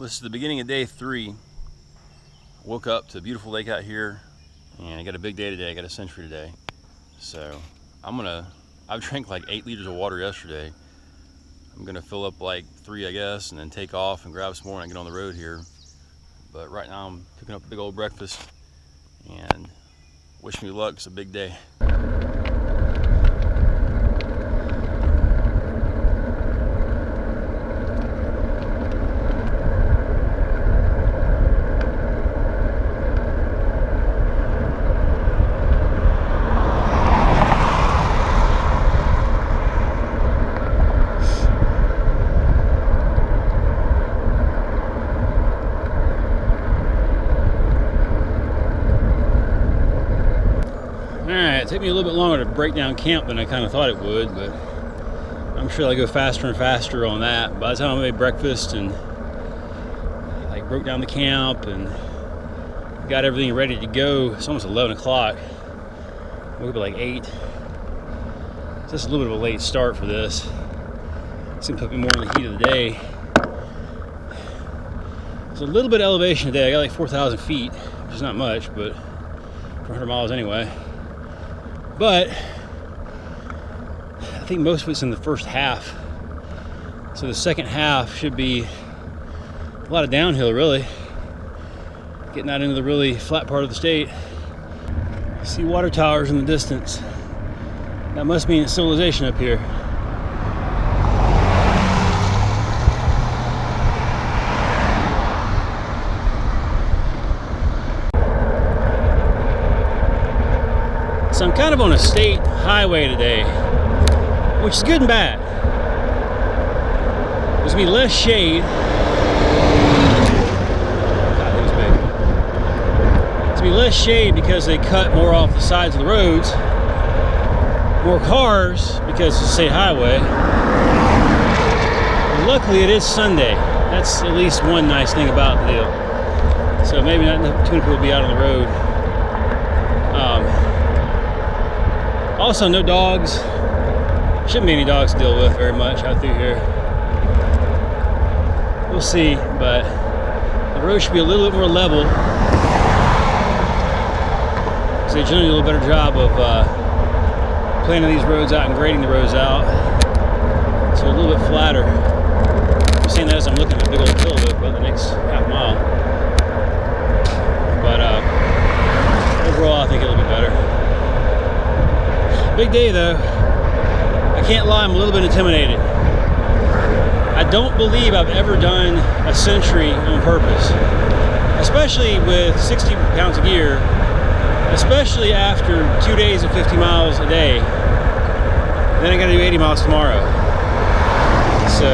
Well, this is the beginning of day 3. Woke up to a beautiful lake out here, and I got a big day today. I got a century today. So I've drank like 8 liters of water yesterday. I'm gonna fill up like 3, I guess, and then take off and grab some more and get on the road here. But right now I'm cooking up a big old breakfast, and wish me luck, it's a big day. It took me a little bit longer to break down camp than I kind of thought it would, but I'm sure I go faster and faster on that. By the time I made breakfast and like broke down the camp and got everything ready to go, it's almost 11 o'clock. Woke up at like 8. It's just a little bit of a late start for this. It's gonna put me more in the heat of the day. There's a little bit of elevation today. I got like 4,000 feet, which is not much, but for 100 miles anyway. But I think most of it's in the first half. So the second half should be a lot of downhill, really. Getting out into the really flat part of the state. I see water towers in the distance. That must mean it's civilization up here. So I'm kind of on a state highway today, which is good and bad. There's gonna be less shade. God, that was big. There's gonna be less shade because they cut more off the sides of the roads. More cars because it's a state highway. And luckily it is Sunday. That's at least one nice thing about the deal. So maybe not too many people will be out on the road. Also, no dogs. Shouldn't be any dogs to deal with very much out through here. We'll see, but the road should be a little bit more level. So they generally do a little better job of planning these roads out and grading the roads out. So a little bit flatter. I'm saying that as I'm looking at the big old hill though, about the next half mile. But overall, I think it'll be better. Big day though. I can't lie, I'm a little bit intimidated. I don't believe I've ever done a century on purpose, especially with 60 pounds of gear, especially after 2 days of 50 miles a day. Then I gotta do 80 miles tomorrow. So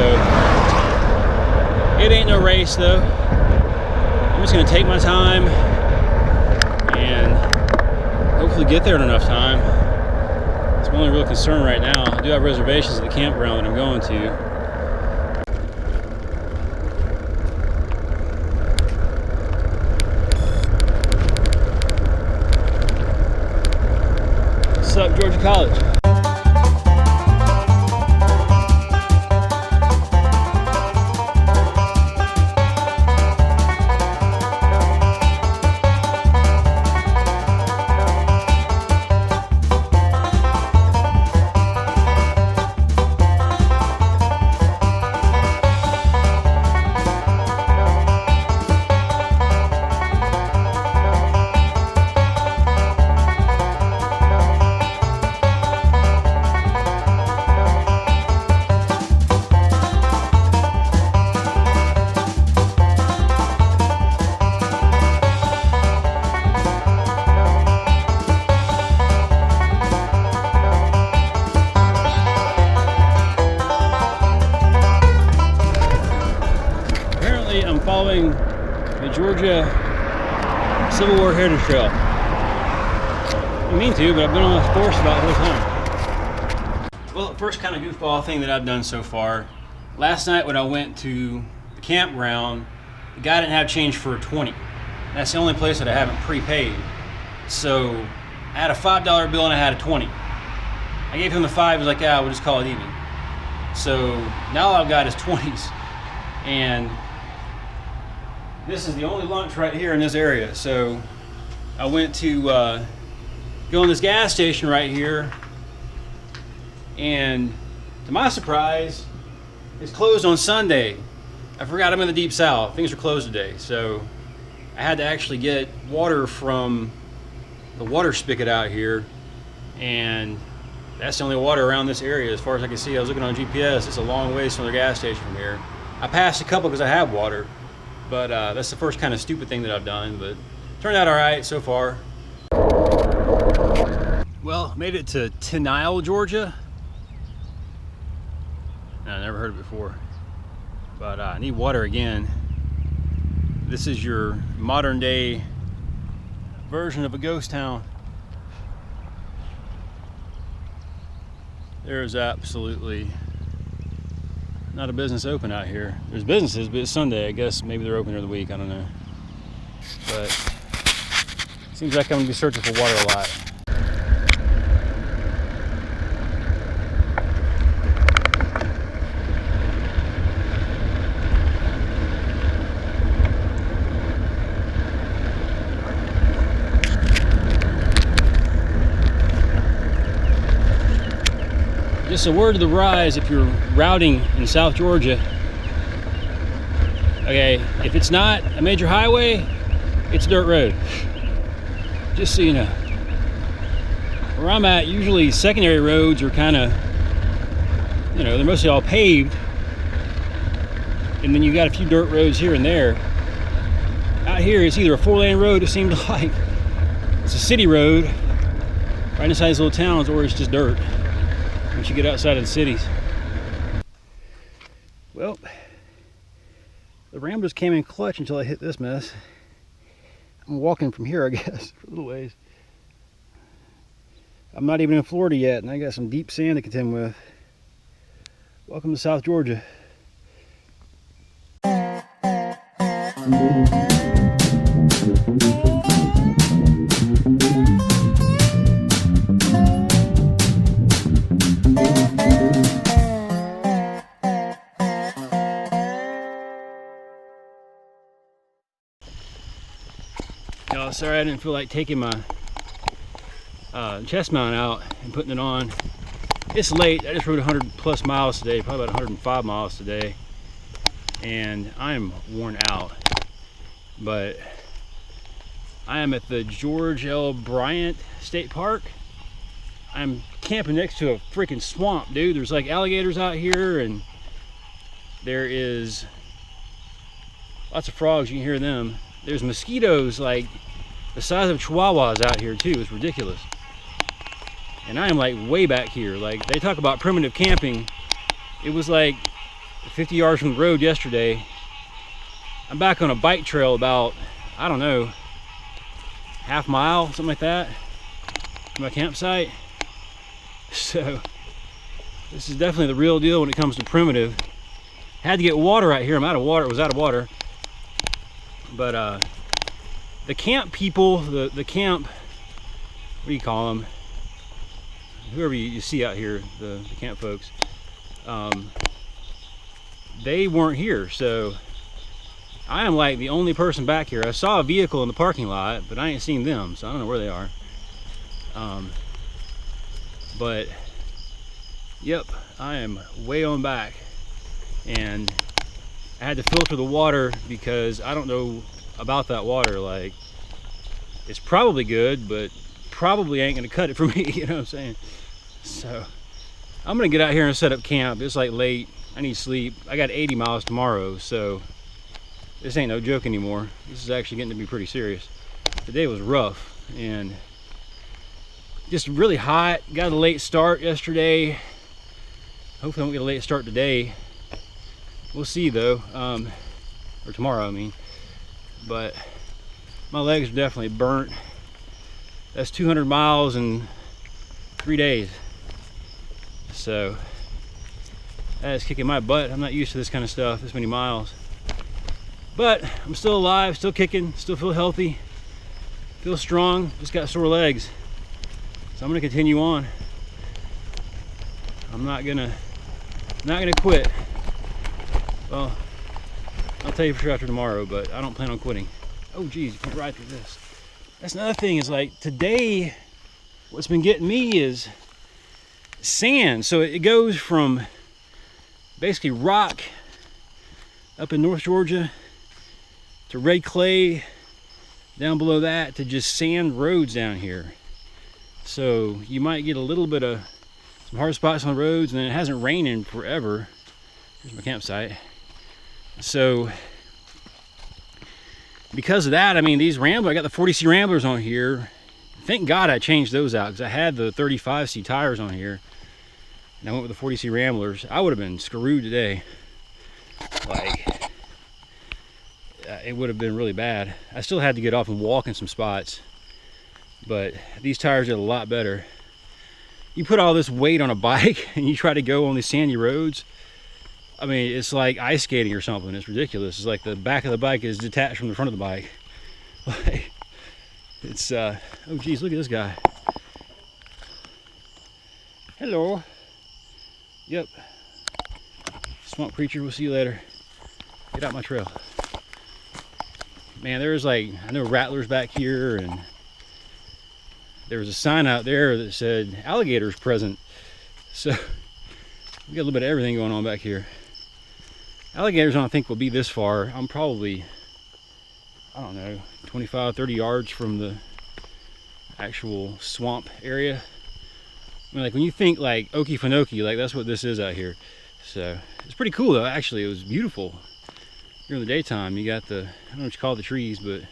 it ain't no race though. I'm just gonna take my time and hopefully get there in enough time. My only real concern right now, I do have reservations at the campground that I'm going to. What's up, Georgia College? I'm following the Georgia Civil War Heritage Trail. I didn't mean to, but I've been on the course about the whole time. Well, the first kind of goofball thing that I've done so far, last night when I went to the campground, the guy didn't have change for a 20. That's the only place that I haven't prepaid. So I had a $5 bill and I had a 20. I gave him the 5, he was like, yeah, we'll just call it even. So now all I've got is 20s. And This is the only lunch right here in this area. So I went to go in this gas station right here, and to my surprise, it's closed on Sunday. I forgot I'm in the deep south. Things are closed today, so I had to actually get water from the water spigot out here, and that's the only water around this area as far as I can see. I was looking on GPS. It's a long ways from the gas station from here. I passed a couple because I have water, but that's the first kind of stupid thing that I've done, but turned out all right so far. Well, made it to Tenile, Georgia. I never heard it before, but I need water again. This is your modern day version of a ghost town. There's absolutely not a business open out here. There's businesses, but it's Sunday. I guess maybe they're open during the week. I don't know. But it seems like I'm gonna be searching for water a lot. Just a word to the rise if you're routing in South Georgia. Okay, if it's not a major highway, it's a dirt road. Just so you know. Where I'm at, usually secondary roads are kind of, you know, they're mostly all paved. And then you got a few dirt roads here and there. Out here, it's either a 4-lane road, it seems like. It's a city road, right inside these little towns, or it's just dirt once you get outside of the cities. Well, the Ramblers came in clutch until I hit this mess. I'm walking from here, I guess, for a little ways. I'm not even in Florida yet, and I got some deep sand to contend with. Welcome to South Georgia. No, sorry, I didn't feel like taking my chest mount out and putting it on. It's late. I just rode 100 plus miles today, probably about 105 miles today, and I am worn out. But I am at the George L. Bryant State Park. I'm camping next to a freaking swamp, dude. There's like alligators out here, and there is lots of frogs. You can hear them. There's mosquitoes like the size of chihuahuas out here too. It's ridiculous. And I am like way back here. Like, they talk about primitive camping. It was like 50 yards from the road yesterday. I'm back on a bike trail about, I don't know, half mile, something like that, from my campsite. So this is definitely the real deal when it comes to primitive. Had to get water out here. I'm out of water. It was out of water. But the camp people, the camp, what do you call them? Whoever you see out here, the camp folks, they weren't here. So I am like the only person back here. I saw a vehicle in the parking lot, but I ain't seen them, so I don't know where they are. But yep, I am way on back, and I had to filter the water because I don't know about that water. Like, it's probably good, but probably ain't gonna cut it for me. You know what I'm saying? So I'm gonna get out here and set up camp. It's like late. I need sleep. I got 80 miles tomorrow, so this ain't no joke anymore. This is actually getting to be pretty serious. Today was rough and just really hot. Got a late start yesterday. Hopefully I won't get a late start today. We'll see though, or tomorrow I mean. But my legs are definitely burnt. That's 200 miles in 3 days. So that is kicking my butt. I'm not used to this kind of stuff, this many miles. But I'm still alive, still kicking, still feel healthy, feel strong, just got sore legs. So I'm gonna continue on. I'm not gonna quit. Well, I'll tell you for sure after tomorrow, but I don't plan on quitting. Oh geez, you can't ride through this. That's another thing, is like today, what's been getting me is sand. So it goes from basically rock up in North Georgia to red clay down below that to just sand roads down here. So you might get a little bit of some hard spots on the roads, and then it hasn't rained in forever. Here's my campsite. So because of that, I mean, these Ramblers, I got the 40C Ramblers on here. Thank God I changed those out, because I had the 35C tires on here and I went with the 40C Ramblers. I would have been screwed today. Like, it would have been really bad. I still had to get off and walk in some spots, but these tires did a lot better. You put all this weight on a bike and you try to go on these sandy roads, I mean, it's like ice skating or something. It's ridiculous. It's like the back of the bike is detached from the front of the bike. Like, it's, oh geez, look at this guy. Hello. Yep. Swamp creature, we'll see you later. Get out my trail. Man, there's like, I know rattlers back here, and there was a sign out there that said alligators present. So we got a little bit of everything going on back here. Alligators, I don't think will be this far. I'm probably, I don't know, 25, 30 yards from the actual swamp area. I mean, like when you think like Okefenokee, like that's what this is out here. So it's pretty cool though, actually. It was beautiful. During the daytime, you got the, I don't know what you call the trees, but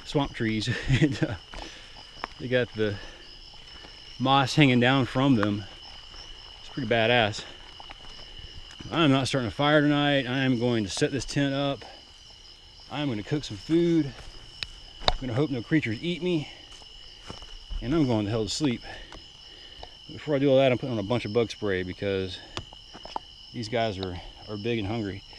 swamp trees. And they got the moss hanging down from them. It's pretty badass. I'm not starting a fire tonight. I am going to set this tent up. I'm going to cook some food. I'm going to hope no creatures eat me. And I'm going the hell to sleep. Before I do all that, I'm putting on a bunch of bug spray because these guys are big and hungry.